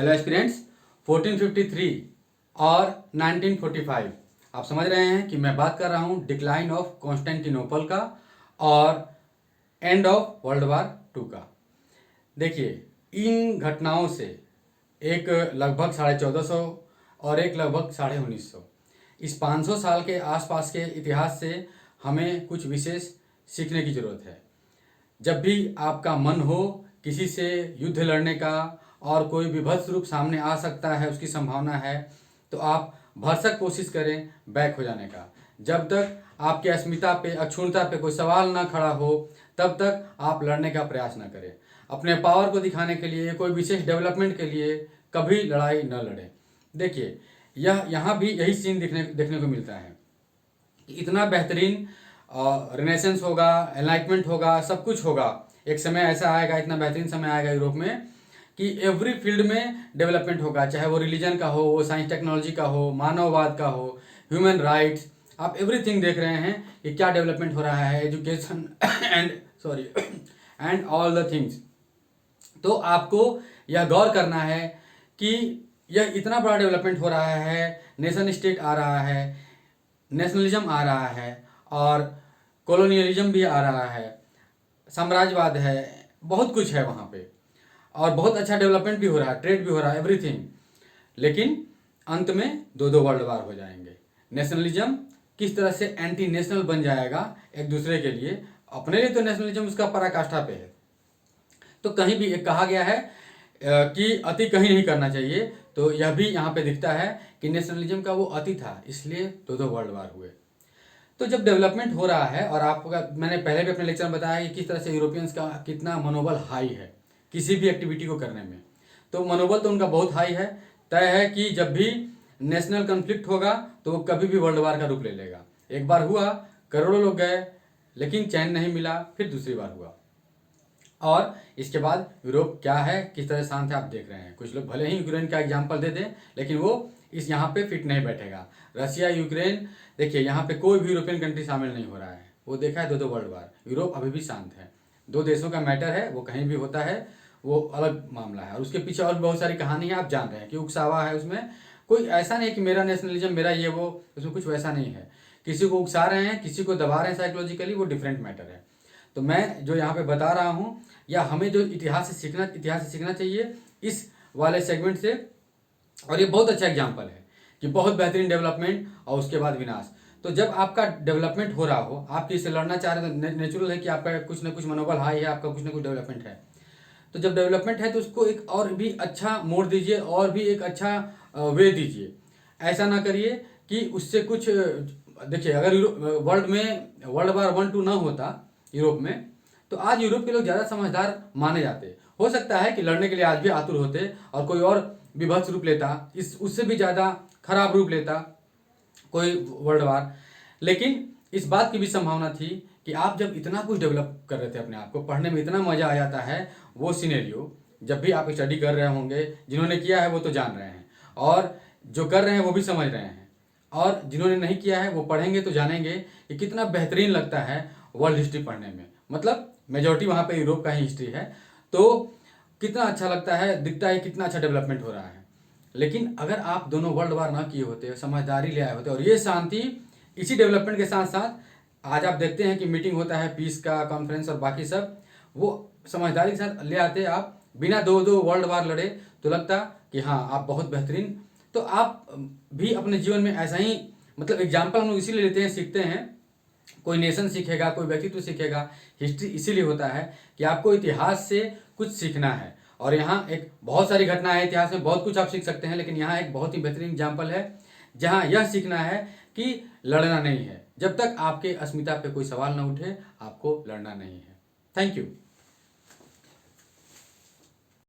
Hello aspirants, 1453 और 1945 आप समझ रहे हैं कि मैं बात कर रहा हूं डिक्लाइन ऑफ कॉन्स्टेंटिनोपल का और and of world war two का। देखिए, इन घटनाओं से एक लगभग 1450 और एक लगभग 1950, इस 500 साल के आसपास के इतिहास से हमें कुछ विशेष सीखने की ज़रूरत है। जब भी आपका मन हो किसी से युद्ध लड़ने का और कोई विभत्स रूप सामने आ सकता है, उसकी संभावना है, तो आप भरसक कोशिश करें बैक हो जाने का। जब तक आपकी अस्मिता पे, अक्षुण्णता पे कोई सवाल ना खड़ा हो, तब तक आप लड़ने का प्रयास ना करें। अपने पावर को दिखाने के लिए, कोई विशेष डेवलपमेंट के लिए कभी लड़ाई न लड़ें। देखिए, यहाँ भी यही सीन देखने को मिलता है कि इतना बेहतरीन रिनेसेंस होगा, एनलाइटमेंट होगा, सब कुछ होगा। एक समय ऐसा आएगा, इतना बेहतरीन समय आएगा यूरोप में कि एवरी फील्ड में डेवलपमेंट होगा, चाहे वो रिलीजन का हो, वो साइंस टेक्नोलॉजी का हो, मानववाद का हो, ह्यूमन राइट्स। आप एवरीथिंग देख रहे हैं कि क्या डेवलपमेंट हो रहा है, education and all the things. तो आपको यह गौर करना है कि यह इतना बड़ा डेवलपमेंट हो रहा है, नेशन स्टेट आ रहा है, नेशनलिज्म आ रहा है और कॉलोनियलिज्म भी आ रहा है, साम्राज्यवाद है, बहुत कुछ है वहाँ पे और बहुत अच्छा डेवलपमेंट भी हो रहा है, ट्रेड भी हो रहा है, एवरीथिंग। लेकिन अंत में दो वर्ल्ड वार हो जाएंगे। नेशनलिज्म किस तरह से एंटी नेशनल बन जाएगा एक दूसरे के लिए, अपने लिए तो नेशनलिज्म उसका पराकाष्ठा पे है। तो कहीं भी एक कहा गया है कि अति कहीं नहीं करना चाहिए, तो यह भी यहाँ पे दिखता है कि नेशनलिज्म का वो अति था, इसलिए दो वर्ल्ड वार हुए। तो जब डेवलपमेंट हो रहा है, और आपका मैंने पहले भी अपने लेक्चर में बताया कि किस तरह से यूरोपियंस का कितना मनोबल हाई है किसी भी एक्टिविटी को करने में, तो मनोबल तो उनका बहुत हाई है। तय है कि जब भी नेशनल कन्फ्लिक्ट होगा तो वो कभी भी वर्ल्ड वार का रूप ले लेगा। एक बार हुआ, करोड़ों लोग गए, लेकिन चैन नहीं मिला। फिर दूसरी बार हुआ और इसके बाद यूरोप क्या है, किस तरह शांत है, आप देख रहे हैं। कुछ लोग भले ही यूक्रेन का एग्जाम्पल दे दें, लेकिन वो इस यहाँ पे फिट नहीं बैठेगा। रशिया, यूक्रेन, देखिए यहाँ पे कोई भी यूरोपियन कंट्री शामिल नहीं हो रहा है। वो देखा है दो वर्ल्ड वार, यूरोप अभी भी शांत है। दो देशों का मैटर है, वो कहीं भी होता है, वो अलग मामला है। और उसके पीछे और बहुत सारी कहानी है, आप जान रहे हैं कि उकसावा है उसमें। कोई ऐसा नहीं कि मेरा नेशनलिज्म, मेरा ये वो, उसमें कुछ वैसा नहीं है। किसी को उकसा रहे हैं, किसी को दबा रहे हैं साइकोलॉजिकली, वो डिफरेंट मैटर है। तो मैं जो यहाँ पे बता रहा हूँ, या हमें जो इतिहास से सीखना चाहिए इस वाले सेगमेंट से। और ये बहुत अच्छा एग्जाम्पल है कि बहुत बेहतरीन डेवलपमेंट और उसके बाद विनाश। तो जब आपका डेवलपमेंट हो रहा हो, आप किसी से लड़ना चाह रहे हैं, तो नेचुरल है कि आपका कुछ ना कुछ मनोबल हाई है, आपका कुछ ना कुछ डेवलपमेंट है। तो जब डेवलपमेंट है तो उसको एक और भी अच्छा मोड़ दीजिए, और भी एक अच्छा वे दीजिए। ऐसा ना करिए कि उससे कुछ देखिए, अगर वर्ल्ड वार 1-2 ना होता यूरोप में, तो आज यूरोप के लोग ज़्यादा समझदार माने जाते। हो सकता है कि लड़ने के लिए आज भी आतुर होते और कोई और विभत्स रूप लेता, इस उससे भी ज़्यादा खराब रूप लेता कोई वर्ल्ड वार। लेकिन इस बात की भी संभावना थी कि आप जब इतना कुछ डेवलप कर रहे थे अपने आप को, पढ़ने में इतना मज़ा आ जाता है, वो सिनेरियो जब भी आप स्टडी कर रहे होंगे, जिन्होंने किया है वो तो जान रहे हैं, और जो कर रहे हैं वो भी समझ रहे हैं, और जिन्होंने नहीं किया है वो पढ़ेंगे तो जानेंगे कि कितना बेहतरीन लगता है वर्ल्ड हिस्ट्री पढ़ने में। मतलब मेजॉरिटी वहाँ पे यूरोप का ही हिस्ट्री है, तो कितना अच्छा लगता है, दिखता है कितना अच्छा डेवलपमेंट हो रहा है। लेकिन अगर आप दोनों वर्ल्ड वार ना किए होते, समझदारी ले आए होते, और ये शांति इसी डेवलपमेंट के साथ साथ आज आप देखते हैं कि मीटिंग होता है पीस का, कॉन्फ्रेंस और बाकी सब, वो समझदारी के साथ ले आते, आप बिना दो वर्ल्ड वार लड़े, तो लगता कि हाँ आप बहुत बेहतरीन। तो आप भी अपने जीवन में ऐसा ही, मतलब एग्जाम्पल हम लोग इसीलिए लेते हैं, सीखते हैं। कोई नेशन सीखेगा, कोई व्यक्तित्व सीखेगा। हिस्ट्री इसीलिए होता है कि आपको इतिहास से कुछ सीखना है। और यहाँ एक बहुत सारी घटनाएं हैं इतिहास में, बहुत कुछ आप सीख सकते हैं, लेकिन यहाँ एक बहुत ही बेहतरीन एग्जाम्पल है जहाँ यह सीखना है कि लड़ना नहीं है। जब तक आपके अस्मिता पे कोई सवाल न उठे, आपको लड़ना नहीं है। Thank you.